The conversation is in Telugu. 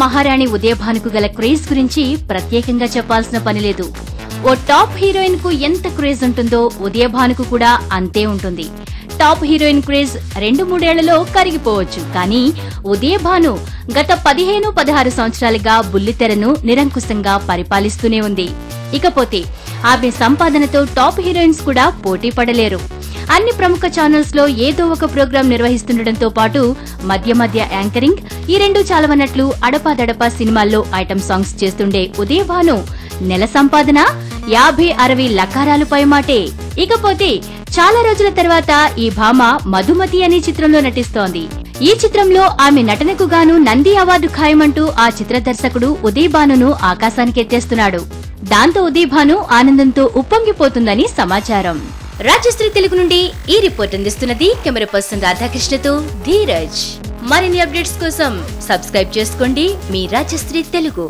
మహారాణి ఉదయభానుకు గల క్రేజ్ గురించి ప్రత్యేకంగా చెప్పాల్సిన పనిలేదు. ఓ టాప్ హీరోయిన్ కు ఎంత క్రేజ్ ఉంటుందో ఉదయభానుకు కూడా అంతే ఉంటుంది. టాప్ హీరోయిన్ క్రేజ్ 2-3 ఏళ్లలో కరిగిపోవచ్చు, కానీ ఉదయభాను గత 15-16 సంవత్సరాలుగా బుల్లితెరను నిరంకుశంగా పరిపాలిస్తూనే ఉంది. ఇకపోతే ఆమె సంపాదనతో టాప్ హీరోయిన్స్ కూడా పోటీ పడలేరు. అన్ని ప్రముఖ ఛానల్స్ లో ఏదో ఒక ప్రోగ్రాం నిర్వహిస్తుండటంతో పాటు మధ్య మధ్య యాంకరింగ్, ఈ రెండు చాలవన్నట్లు అడపాదడపా సినిమాల్లో ఐటమ్ సాంగ్స్ చేస్తుండే ఉదయభాను నెల సంపాదన 50-60 లకారాలు పైమాటే. ఇకపోతే చాలా రోజుల తర్వాత ఈ భామ మధుమతి అనే చిత్రంలో నటిస్తోంది. ఈ చిత్రంలో ఆమె నటనకు గాను నంది అవార్డు ఖాయమంటూ ఆ చిత్ర దర్శకుడు ఉదయభానును ఆకాశానికెత్తేస్తున్నాడు. దాంతో ఉదయభాను ఆనందంతో ఉప్పొంగిపోతుందని సమాచారం. రాజశ్రీ తెలుగు నుండి ఈ రిపోర్ట్ అందిస్తున్నది కెమెరా పర్సన్ రాధాకృష్ణతో ధీరజ్. మరిన్ని అప్డేట్స్ కోసం సబ్స్క్రైబ్ చేసుకోండి మీ రాజశ్రీ తెలుగు.